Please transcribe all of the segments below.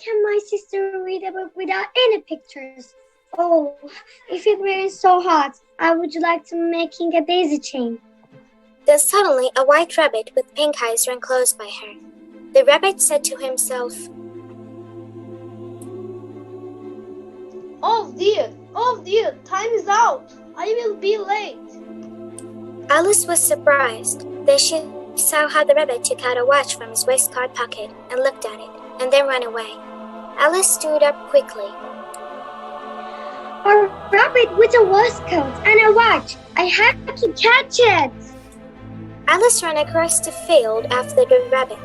can my sister read a book without any pictures? Oh, if it weren't so hot, I would like to making a daisy chain. Then suddenly a white rabbit with pink eyes ran close by her. The rabbit said to himself, Oh dear, time is out. I will be late. Alice was surprised. Then she saw how the rabbit took out a watch from his waistcoat pocket and looked at it, and then ran away. Alice stood up quickly. A rabbit with a waistcoat and a watch. I have to catch it. Alice ran across the field after the rabbit,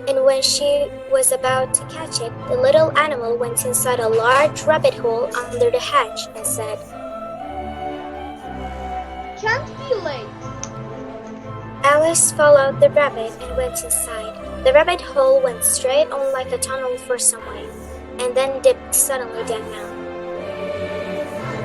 and when she was about to catch it, the little animal went inside a large rabbit hole under the hedge and said, Can't be late. Alice followed the rabbit and went inside. The rabbit hole went straight on like a tunnel for some way, and then dipped suddenly down.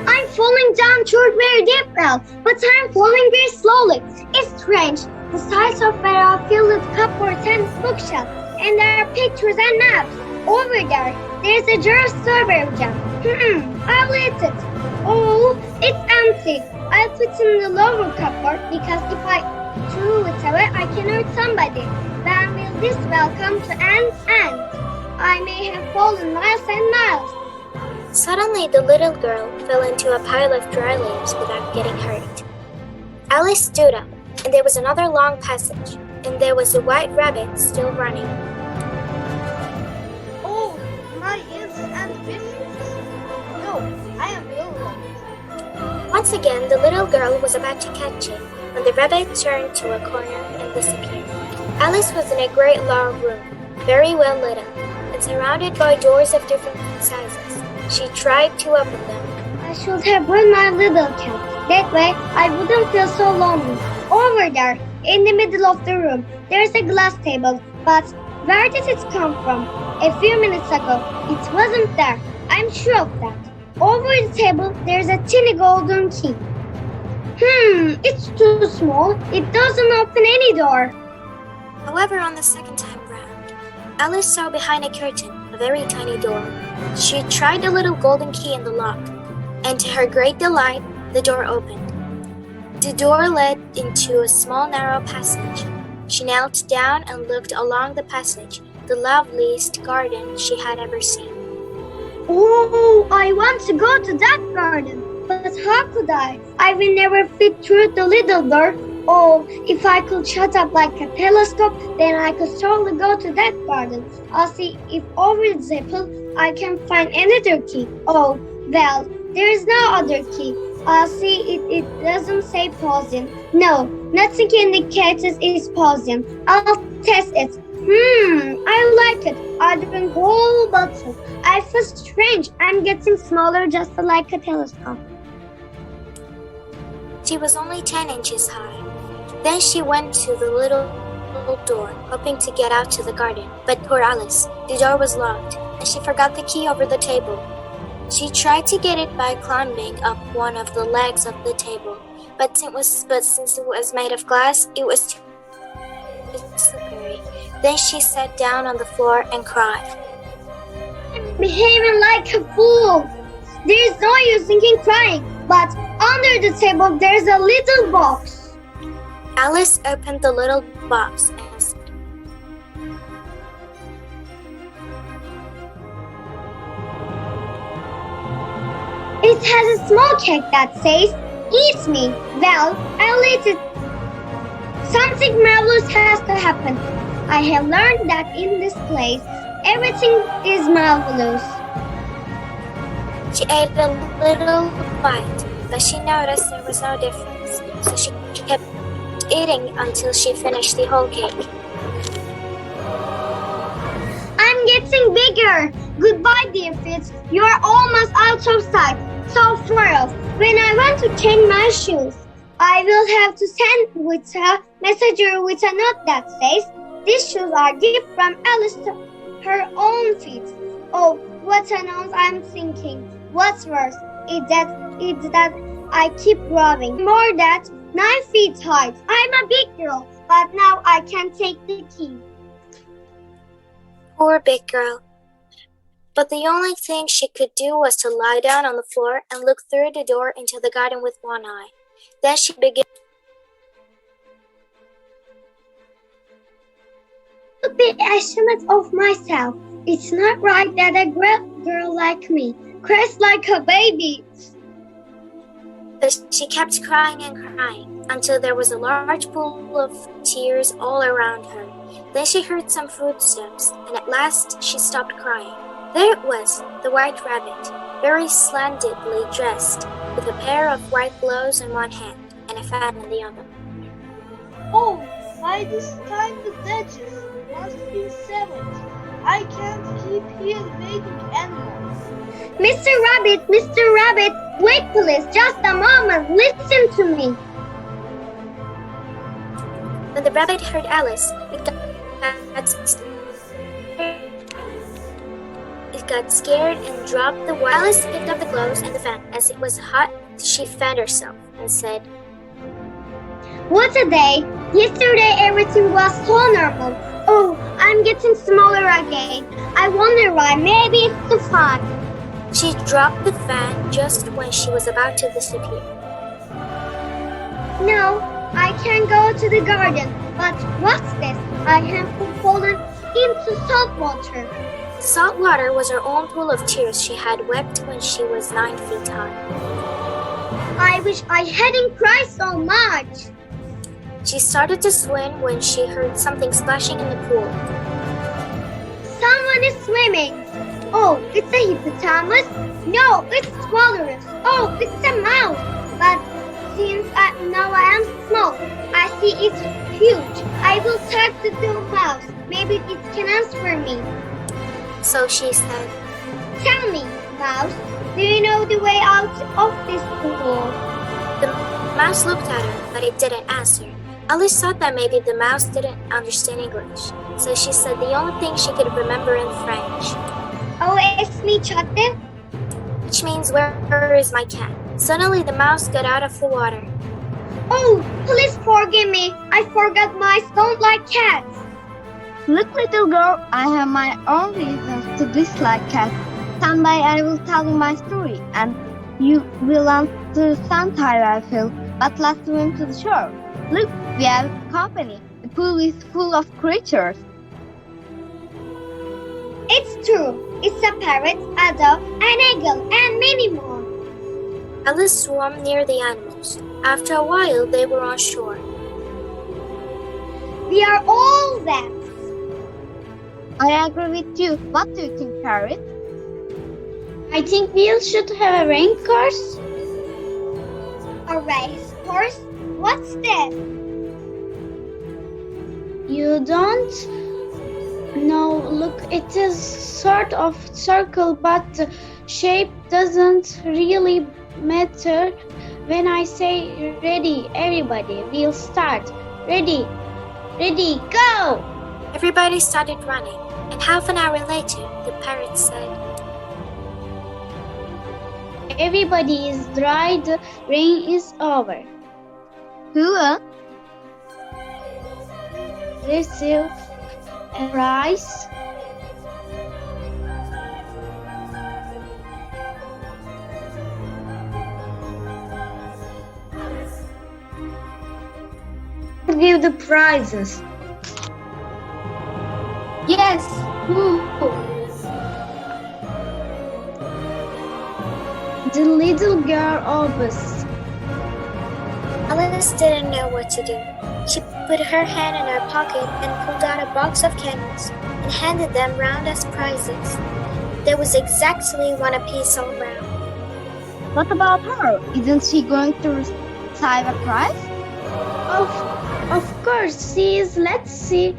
I'm falling down through a very deep well, but I'm falling very slowly. It's strange. The sides of where I filled with cupboards and bookshelf, and there are pictures and maps. Over there's a jar of strawberry jam. I'll eat it. Oh, it's empty. I'll put it in the lower cupboard because if I threw it away, I can hurt somebody. When will this well come to an end? I may have fallen miles and miles. Suddenly, the little girl fell into a pile of dry leaves without getting hurt. Alice stood up, and there was another long passage, and there was a white rabbit still running. Oh, my ears and whiskers. No, I am ill late. Once again, the little girl was about to catch it when the rabbit turned to a corner and disappeared. Alice was in a great long room, very well lit up, and surrounded by doors of different sizes. She tried to open them. I should have brought my little cat. That way, I wouldn't feel so lonely. Over there, in the middle of the room, there's a glass table. But where did it come from? A few minutes ago, it wasn't there. I'm sure of that. Over the table, there's a teeny golden key. It's too small. It doesn't open any door. However, on the second time round, Alice saw behind a curtain a very tiny door. She tried the little golden key in the lock, and to her great delight, the door opened. The door led into a small narrow passage. She knelt down and looked along the passage, the loveliest garden she had ever seen. Oh, I want to go to that garden. But how could I? I will never fit through the little door. Oh, if I could shut up like a telescope, then I could surely go to that garden. I'll see if over the table I can find another key. Oh, well, there is no other key. I'll see it doesn't say poison. No, nothing indicates it's poison. I'll test it. I like it. I drink whole bottle. I feel strange. I'm getting smaller just like a telescope. She was only 10 inches high. Then she went to the little door, hoping to get out to the garden. But poor Alice, the door was locked, and she forgot the key over the table. She tried to get it by climbing up one of the legs of the table, but since it was made of glass, it was too slippery. Then she sat down on the floor and cried. I'm behaving like a fool. There is no use in crying, but under the table there's a little box. Alice opened the little box and said, It has a small cake that says, Eat me. Well, I'll eat it. Something marvelous has to happen. I have learned that in this place, everything is marvelous. She ate a little bite, but she noticed there was no difference, so she kept eating until she finished the whole cake. I'm getting bigger. Goodbye, dear Fitz. You are almost out of sight. So far off. When I want to change my shoes, I will have to send with a messenger with a note that says, These shoes are gift from Alice to her own feet. Oh, what a nose I'm thinking. What's worse is that I keep growing more than 9 feet high. I'm a big girl, but now I can take the key. Poor big girl. But the only thing she could do was to lie down on the floor and look through the door into the garden with one eye. Then she began To be ashamed of myself. It's not right that a great girl like me cries like a baby. But she kept crying and crying until there was a large pool of tears all around her. Then she heard some footsteps, and at last she stopped crying. There it was, the White Rabbit, very splendidly dressed, with a pair of white gloves in one hand and a fan in the other. Oh, by this time the Duchess must be 70. I can't keep here waiting anymore. Mr. Rabbit, wait please, just a moment, listen to me. When the rabbit heard Alice, it got scared and dropped the wire. Alice picked up the gloves and the fan. As it was hot, she fanned herself and said, What a day! Yesterday everything was so normal. Oh, I'm getting smaller again. I wonder why. Maybe it's the fun. She dropped the fan just when she was about to disappear. No, I can go to the garden. But what's this? I have fallen into salt water. Salt water was her own pool of tears she had wept when she was 9 feet high. I wish I hadn't cried so much. She started to swim when she heard something splashing in the pool. Someone is swimming. Oh, it's a hippopotamus. No, it's walrus. Oh, it's a mouse. But since I know I am small, I see it's huge. I will talk to the mouse. Maybe it can answer me. So she said, Tell me, mouse, do you know the way out of this pool? The mouse looked at her, but it didn't answer. Alice thought that maybe the mouse didn't understand English, so she said the only thing she could remember in French, Oh, it's me, Chatte. which means where is my cat? Suddenly the mouse got out of the water. Oh, please forgive me. I forgot mice don't like cats. Look, little girl, I have my own reasons to dislike cats. Someday I will tell you my story, and you will understand how I feel. But let's swim to the shore. Look, we have company. The pool is full of creatures. It's true. It's a parrot, a dove, an eagle, and many more. Alice swam near the animals. After a while, they were on shore. We are all that. I agree with you. What do you think, Parrot? I think we should have a rain course. A race course? What's that? You don't know. Look, it is sort of circle, but the shape doesn't really matter. When I say ready, everybody will start. Ready, go! Everybody started running, and half an hour later, the parrot said, Everybody is dry, the rain is over. Who? Receive a prize. Give the prizes. Yes, who? The little girl opens. Alice didn't know what to do. She put her hand in her pocket and pulled out a box of candles and handed them round as prizes. There was exactly one apiece all round. What about her? Isn't she going to receive a prize? Of course she is. Let's see.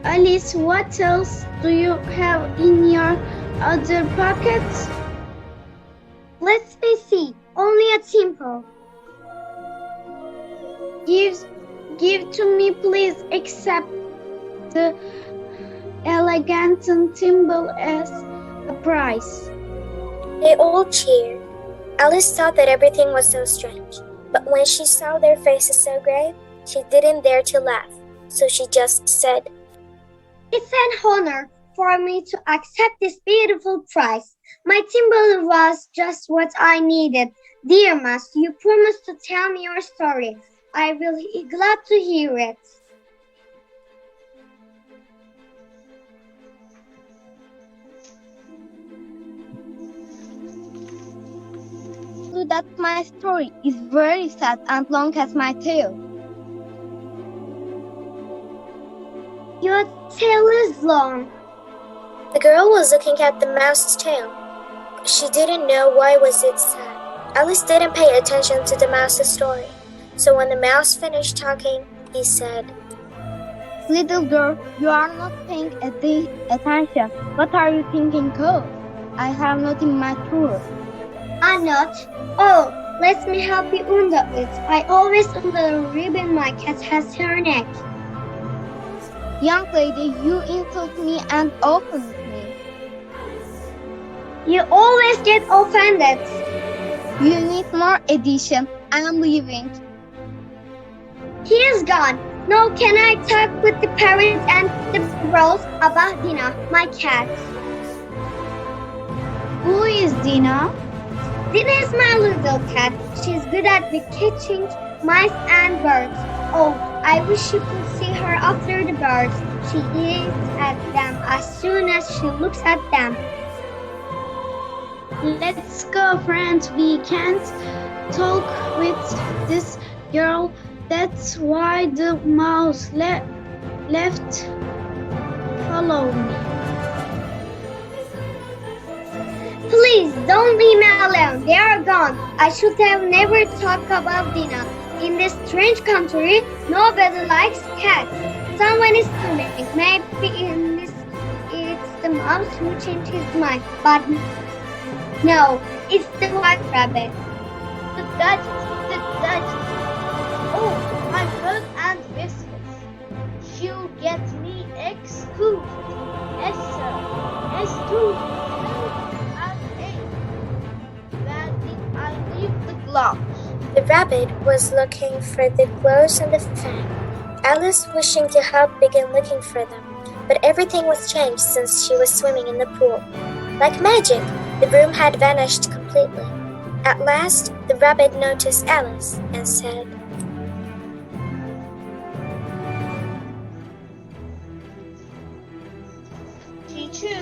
Alice, what else do you have in your other pockets? Let me see. Only a temple. Give to me, please, except the elegant thimble as a prize. They all cheered. Alice thought that everything was so strange, but when she saw their faces so grave, she didn't dare to laugh, so she just said, It's an honor. for me to accept this beautiful prize. My timber was just what I needed. Dear Mouse, you promised to tell me your story. I will be glad to hear it. That my story is very sad and long as my tale. Your tail is long. The girl was looking at the mouse's tail. She didn't know why was it sad. Alice didn't pay attention to the mouse's story. So when the mouse finished talking, he said, Little girl, you are not paying attention. What are you thinking of? I have not in my tour. I'm not. Oh, let me help you undo it. I always undo the ribbon my cat has her neck. Young lady, you insult me and offend me. You always get offended. You need more addition. I am leaving. He is gone. Now can I talk with the parents and the bros about Dina, my cat? Who is Dina? Dina is my little cat. She's good at catching mice and birds. Oh, I wish you could see her after the birds. She eats at them as soon as she looks at them. Let's go, friends. We can't talk with this girl. That's why the mouse left. Follow me. Please don't leave me alone. They are gone. I should have never talked about Dina. In this strange country, nobody likes cats. Someone is coming. Maybe it's the mouse who changed his mind. But no, it's the white rabbit. The Duchess. Oh, my bird and whiskers. She'll get me excused. Yes, sir. Excused. Where did I leave the gloves? The rabbit was looking for the gloves and the fan. Alice, wishing to help, began looking for them, but everything was changed since she was swimming in the pool. Like magic, the broom had vanished completely. At last, the rabbit noticed Alice and said, Teacher, teach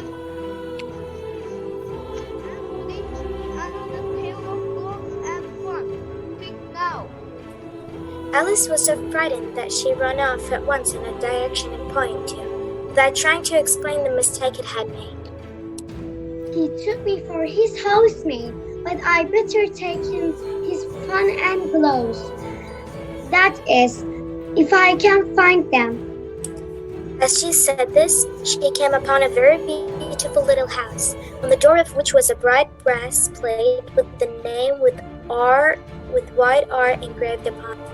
me another pair of gloves and fun. Quick now. Alice was so frightened that she ran off at once in a direction it pointed to, without trying to explain the mistake it had made. He took me for his housemaid, but I better take him his fan and gloves. That is, if I can find them. As she said this, she came upon a very beautiful little house, on the door of which was a bright brass plate with the name with white R engraved upon it.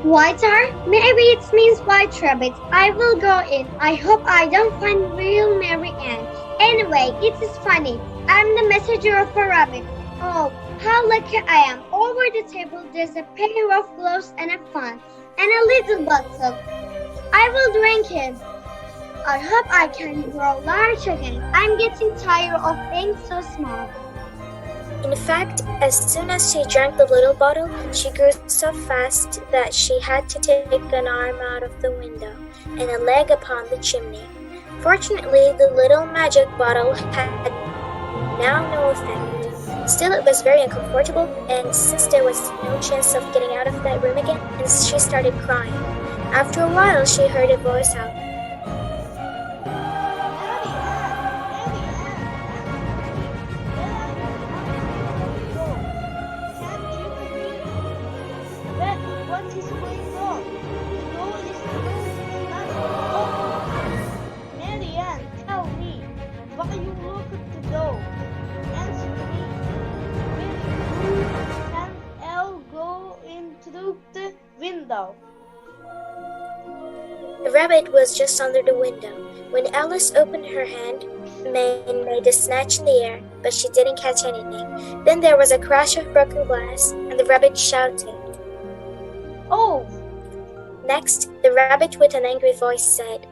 White R? Maybe it means white rabbit. I will go in. I hope I don't find real Mary Ann. Anyway, it is funny. I'm the messenger of a rabbit. Oh, how lucky I am. Over the table there's a pair of gloves and a fan, and a little bottle. I will drink it. I hope I can grow large again. I'm getting tired of being so small. In fact, as soon as she drank the little bottle, she grew so fast that she had to take an arm out of the window and a leg upon the chimney. Fortunately, the little magic bottle had now no effect. Still, it was very uncomfortable, and since there was no chance of getting out of that room again, and she started crying. After a while, she heard a voice out. What is going on? The door is not open. Marianne, tell me, why you look at the door? Answer me. Will you and Elle go in through the window? The rabbit was just under the window. When Alice opened her hand, made a snatch in the air, but she didn't catch anything. Then there was a crash of broken glass, and the rabbit shouted. Oh, Next, the rabbit with an angry voice said,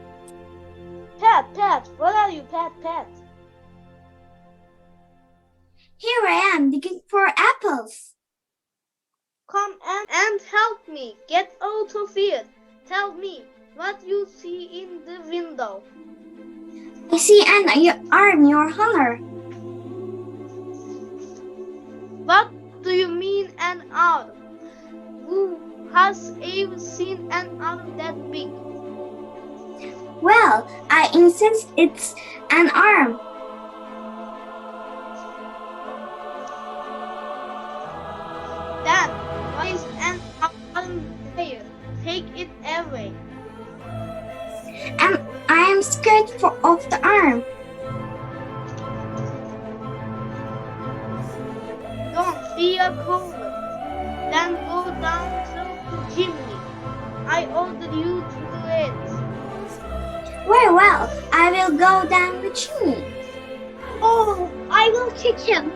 Pat, where are you, Pat? Here I am digging for apples. Come and help me. Get out of here. Tell me what you see in the window. I see an arm, Your Honor. What do you mean an arm? Who has ever seen an arm that big? Well, I insist it's an arm. Then why is an arm there? Take it away. And I am scared of the arm. Don't be a coward. Then go down the chimney. I order you to do it. Very well, I will go down the chimney. Oh, I will kick him.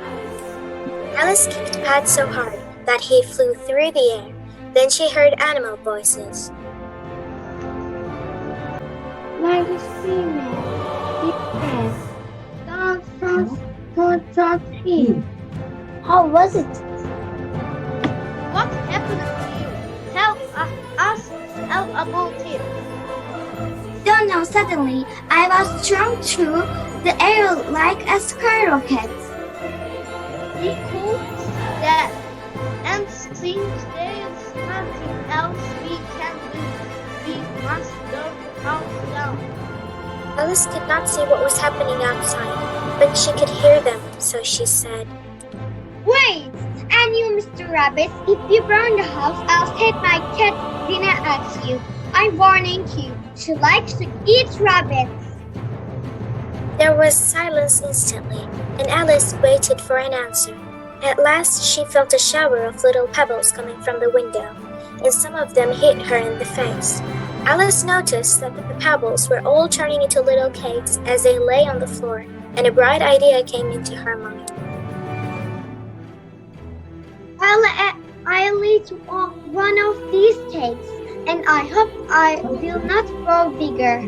Alice kicked Pat so hard that he flew through the air. Then she heard animal voices. Like a female. Yes. Don't him. How was it? What happened to you? Tell us all about it. Don't know, suddenly I was thrown through the air like a skyrocket. We could that. And since there's nothing else we can do, we must learn how to down. Alice could not see what was happening outside, but she could hear them, so she said, Wait! And you, Mr. Rabbit, if you burn the house, I'll take my cat dinner at you. I'm warning you. She likes to eat rabbits. There was silence instantly, and Alice waited for an answer. At last she felt a shower of little pebbles coming from the window, and some of them hit her in the face. Alice noticed that the pebbles were all turning into little cakes as they lay on the floor, and a bright idea came into her mind. I'll eat one of these cakes, and I hope I will not grow bigger.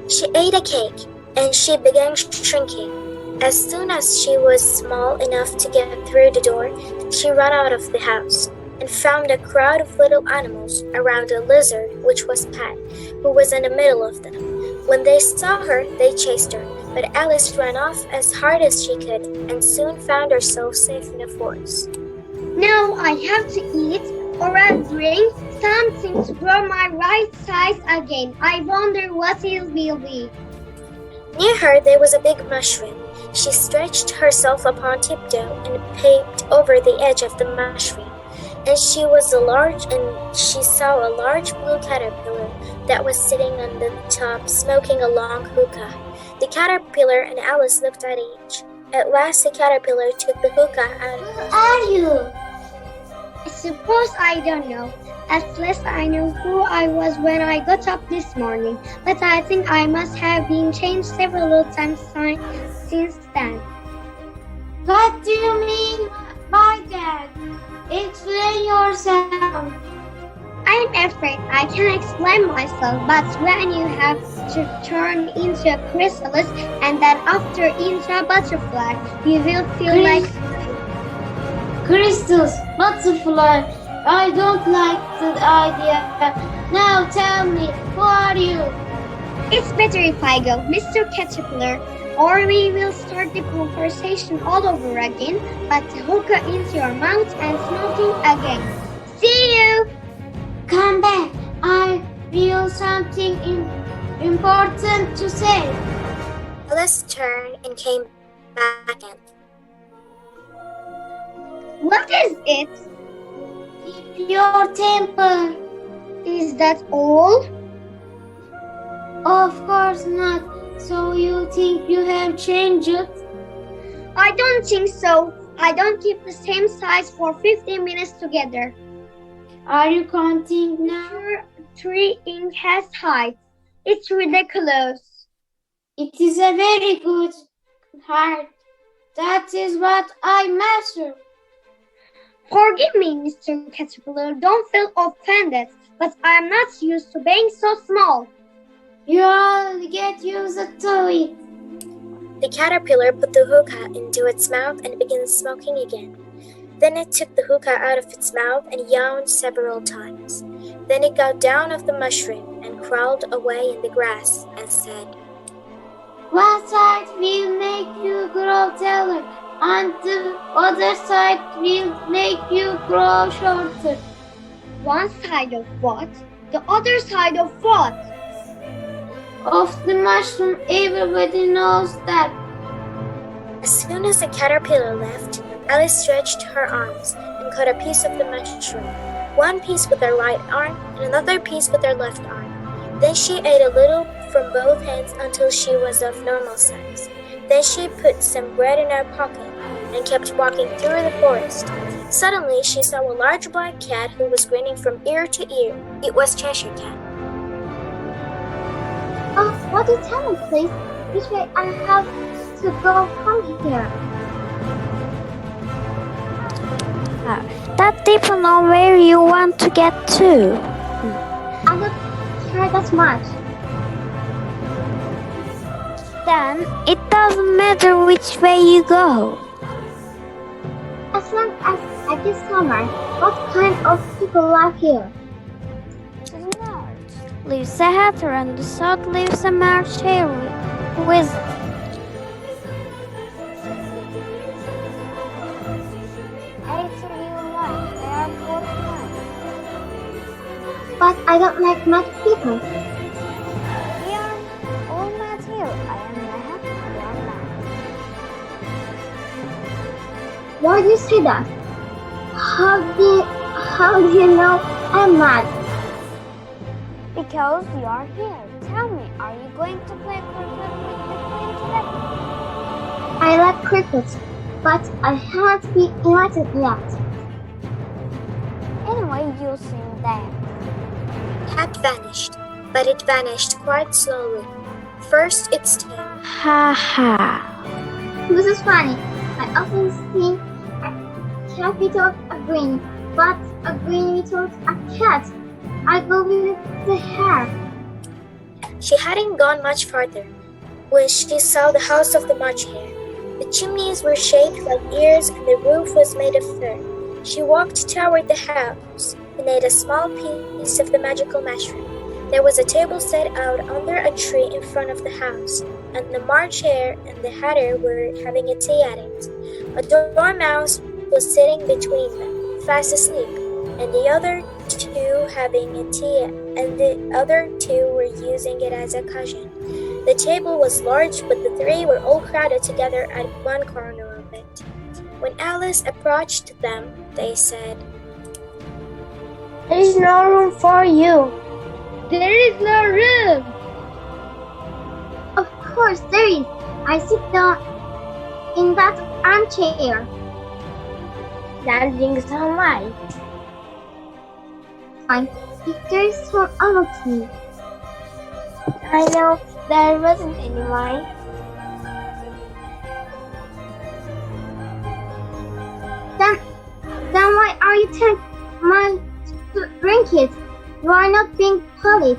She ate a cake, and she began shrinking. As soon as she was small enough to get through the door, she ran out of the house and found a crowd of little animals around a lizard, which was Pat, who was in the middle of them. When they saw her, they chased her, but Alice ran off as hard as she could and soon found herself safe in a forest. Now I have to eat or I'll drink something to grow my right size again. I wonder what it will be. Near her there was a big mushroom. She stretched herself upon tiptoe and peeped over the edge of the mushroom. And she saw a large blue caterpillar that was sitting on the top smoking a long hookah. The caterpillar and Alice looked at each. At last the caterpillar took the hookah out of her. Who are you? I suppose I don't know. At least I know who I was when I got up this morning, but I think I must have been changed several times since then. What do you mean by that? Explain yourself. I'm afraid I can explain myself, but when you have to turn into a chrysalis and then after into a butterfly, you will feel like... Crystals, butterfly. I don't like the idea. Now tell me, who are you? It's better if I go, Mr. Caterpillar, or we will start the conversation all over again, but the hookah into your mouth and smoking again. See you! Come back. I feel something important to say. Alice turned and came back in. What is it? Keep your temper. Is that all? Of course not. So you think you have changed? I don't think so. I don't keep the same size for 15 minutes together. Are you counting now? Sure, 3 inch height. It's ridiculous. It is a very good heart. That is what I measure. Forgive me, Mr. Caterpillar. Don't feel offended, but I'm not used to being so small. You all get used to it. The caterpillar put the hookah into its mouth and began smoking again. Then it took the hookah out of its mouth and yawned several times. Then it got down off the mushroom and crawled away in the grass and said, One side will make you grow taller, and the other side will make you grow shorter. One side of what? The other side of what? Of the mushroom, everybody knows that. As soon as the caterpillar left, Alice stretched her arms and cut a piece of the mushroom, one piece with her right arm and another piece with her left arm. Then she ate a little from both hands until she was of normal size. Then she put some bread in her pocket and kept walking through the forest. Suddenly she saw a large black cat who was grinning from ear to ear. It was Cheshire Cat. Oh, what do you tell me, please? Which way I have to go from here? That depends on where you want to get to. I'm not sure that much. Then it doesn't matter which way you go. As long as I get somewhere, what kind of people live here? To the north lives a hatter and the south lives a march hare wizard. Either you like, they are both fine. But I don't like mad people. We are all mad here. I am a hatter, you are mad. Why do you say that? How do you know I'm mad? Because you are here. Tell me, are you going to play cricket with the queen today? I like cricket, but I haven't been invited yet. Anyway, you'll see me there. Cat vanished, but it vanished quite slowly. First its tail, Ha ha. This is funny. I often see a cat without a green, but a green without a cat. I go with the hare. She hadn't gone much farther when she saw the house of the March Hare. The chimneys were shaped like ears and the roof was made of fur. She walked toward the house and ate a small piece of the magical mushroom. There was a table set out under a tree in front of the house, and the March Hare and the Hatter were having a tea at it. A dormouse was sitting between them, fast asleep, and the other two having a tea, and the other two were using it as a cushion. The table was large, but the three were all crowded together at one corner of it. When Alice approached them, they said, There is no room for you. There is no room. Of course there is. I sit down in that armchair. Then bring some light. Fine. If there is some other tea. I know there wasn't any light. Then why are you telling me to drink it? You are not being polite.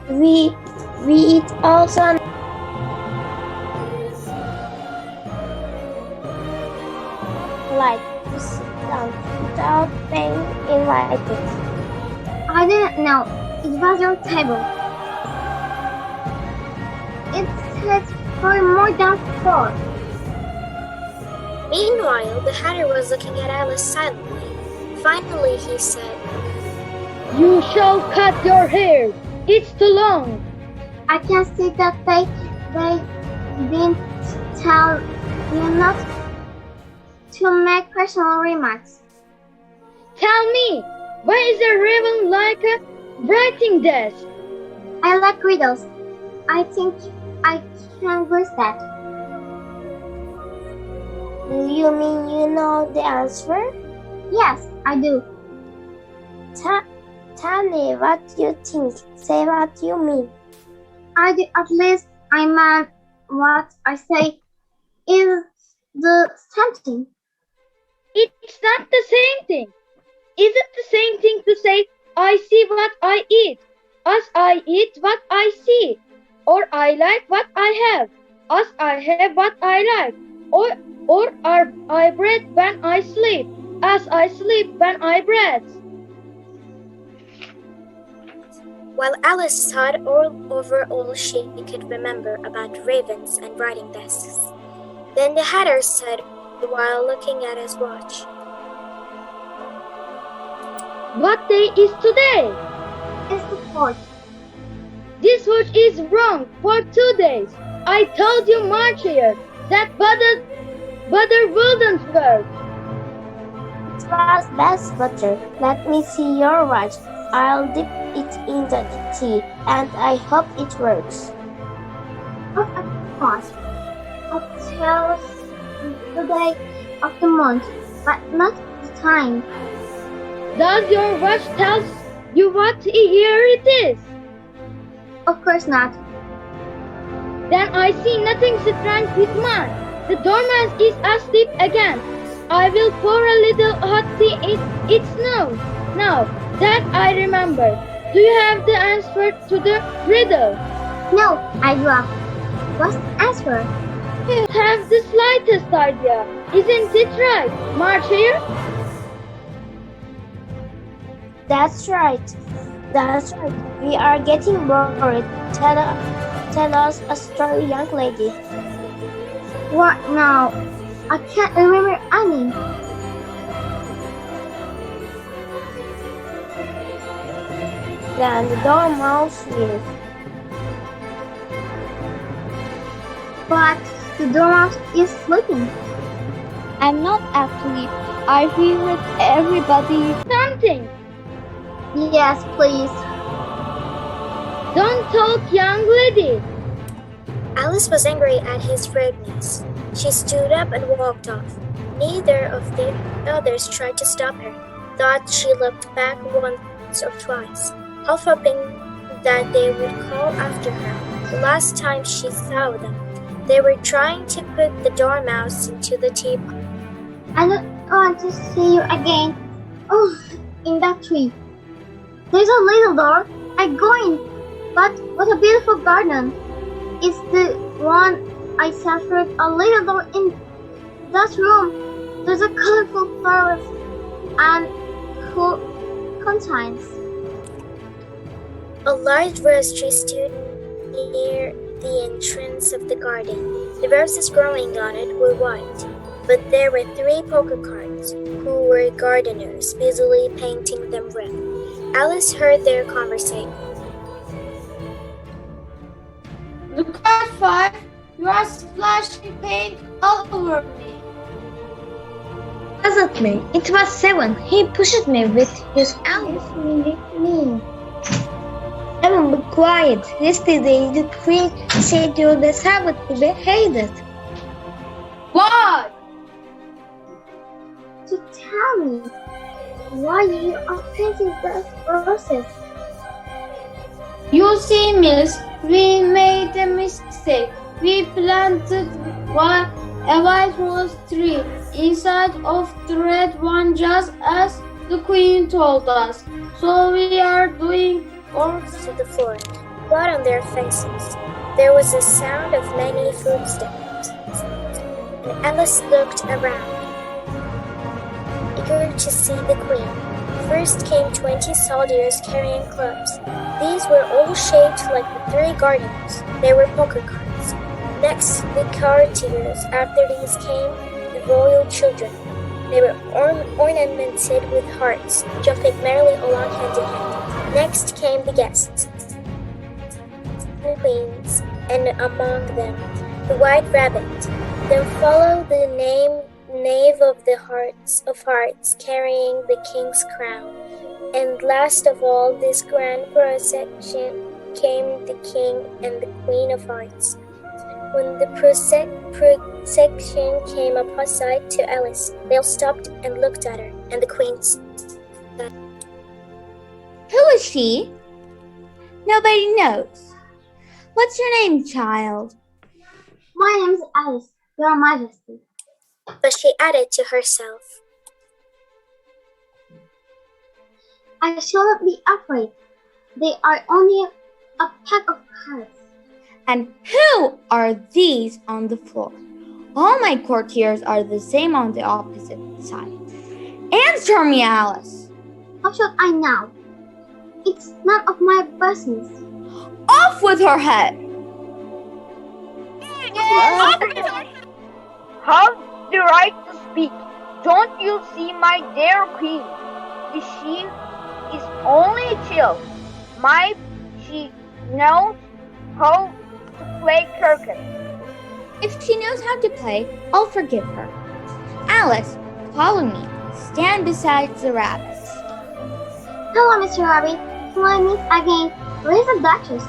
We eat also. Like to sit down without being invited. I didn't know. It was your table. It said for more than 4. Meanwhile, the Hatter was looking at Alice silently. Finally, he said, You shall cut your hair. It's too long. I can see that they didn't tell you not to make personal remarks. Tell me, why is a raven like a writing desk? I like riddles. I think I can guess that. Do you mean you know the answer? Yes, I do. Tell me what you think. Say what you mean. I do at least I mean what I say is the same thing. It's not the same thing. Is it the same thing to say, I see what I eat? As I eat what I see, or I like what I have, as I have what I like, or I breathe when I sleep, as I sleep when I breathe. While Alice thought all over all she could remember about ravens and writing desks. Then the Hatter said while looking at his watch, What day is today? It's the fourth. This watch is wrong for 2 days. I told you, Marcia, that butter wouldn't work. It was best butter. Let me see your watch. I'll dip it in the tea, and I hope it works. Of course. It tells the day of the month, but not the time. Does your watch tell you what year it is? Of course not. Then I see nothing strange with mine. The dormouse is asleep again. I will pour a little hot tea in its nose. Now that I remember, do you have the answer to the riddle? No, I do not. What's the answer? You have the slightest idea. Isn't it right, Marcia? That's right. That's right. We are getting bored. Tell us a story, young lady. What now? I can't remember any. Then the dormouse will. But the dormouse is sleeping. I'm not asleep. I feel with everybody. Something. Yes, please. Don't talk, young lady. Alice was angry at his rudeness. She stood up and walked off. Neither of the others tried to stop her, though she looked back once or twice, half hoping that they would call after her. The last time she saw them, they were trying to put the dormouse into the teapot. I don't want to see you again. Oh, in that tree. There's a little door. I go in. But what a beautiful garden. It's the one I separate a little door in that room. There's a colorful flowers and cool fountains. A large rose tree stood near the entrance of the garden. The roses growing on it were white, but there were 3 poker cards, who were gardeners, busily painting them red. Alice heard their conversation. Look at 5. You are splashing paint all over me. Wasn't me. It was 7. He pushed me with his elbow. Me. 7, be quiet. Yesterday the queen said you deserved to be hated. Why? To tell me why you are painting those roses. You see, miss, we made a mistake. We planted a white rose tree inside of the red one just as the queen told us. So we are doing To the floor, blood on their faces. There was a sound of many footsteps, and Alice looked around, eager to see the queen. First came 20 soldiers carrying clubs. These were all shaped like the 3 gardeners. They were poker cards. Next, the courtiers. After these came the royal children. They were ornamented with hearts, jumping merrily along hand in hand. Next came the guests, the queens, and among them the white rabbit. Then followed the knave of hearts, carrying the king's crown. And last of all this grand procession came the king and the queen of hearts. When the procession came opposite to Alice, they all stopped and looked at her, and the queen said, Who is she? Nobody knows. What's your name, child? My name is Alice, Your Majesty. but she added to herself, I shall not be afraid. They are only a pack of cards. And who are these on the floor? All my courtiers are the same on the opposite side. Answer me, Alice. How should I know? It's none of my business. Off with her head! Have the right to speak. Don't you see, my dear queen? She is only a child. She knows how to play croquet. If she knows how to play, I'll forgive her. Alice, follow me. Stand beside the rabbits. Hello, Mr. Rabbit. Can I meet again? Where is the Duchess?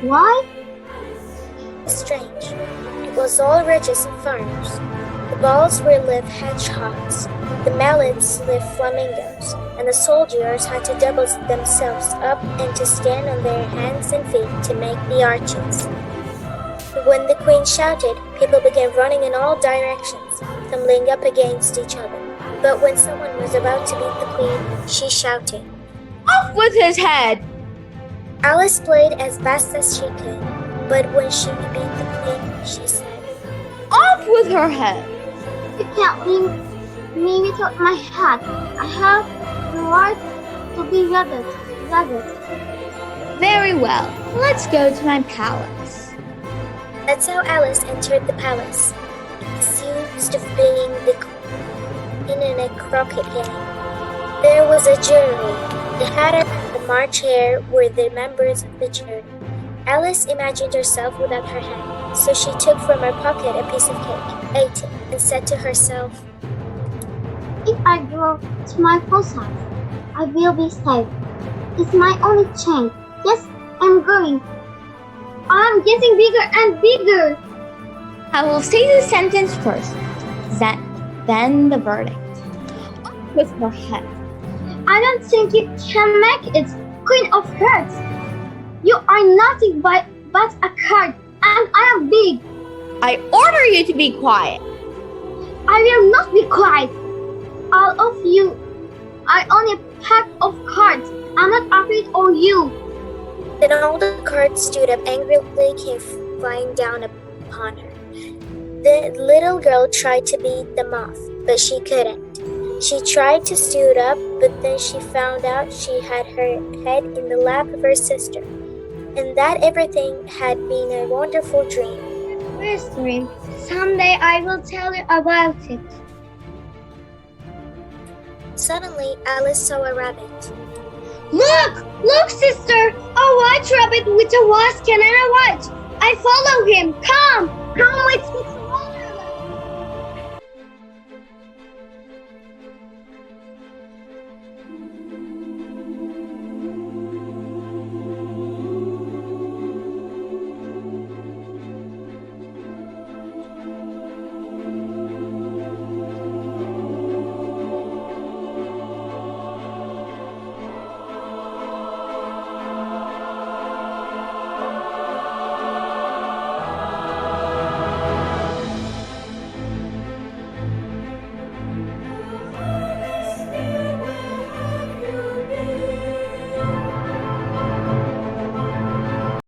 Why? Strange. It was all ridges and farms. The balls were live hedgehogs, the melons live flamingos, and the soldiers had to double themselves up and to stand on their hands and feet to make the arches. When the queen shouted, people began running in all directions, tumbling up against each other. But when someone was about to beat the queen, she shouted, Off with his head! Alice played as fast as she could, but when she beat the queen, she said, Off with her head! You can't leave me without my hat. I have the right to be rabbit. Very well. Let's go to my palace. That's how Alice entered the palace, accused of being the queen in a croquet game. There was a jury. The hatter and the March Hare were the members of the jury. Alice imagined herself without her hand, so she took from her pocket a piece of cake, ate it, and said to herself, If I go to my post house, I will be safe. It's my only chance. Yes, I'm going. I'm getting bigger and bigger. I will say the sentence first, then the verdict. Off with her head. I don't think you can make it, Queen of Hearts. You are nothing but a card, and I am big. I order you to be quiet. I will not be quiet. All of you are only a pack of cards. I'm not afraid of you. Then all the cards stood up angrily came flying down upon her. The little girl tried to beat them off, but she couldn't. She tried to stood up, but then she found out she had her head in the lap of her sister, and that everything had been a wonderful dream. First dream. Someday I will tell you about it. Suddenly, Alice saw a rabbit. Look, sister! A white rabbit with a wasp and a watch. I follow him. Come with me.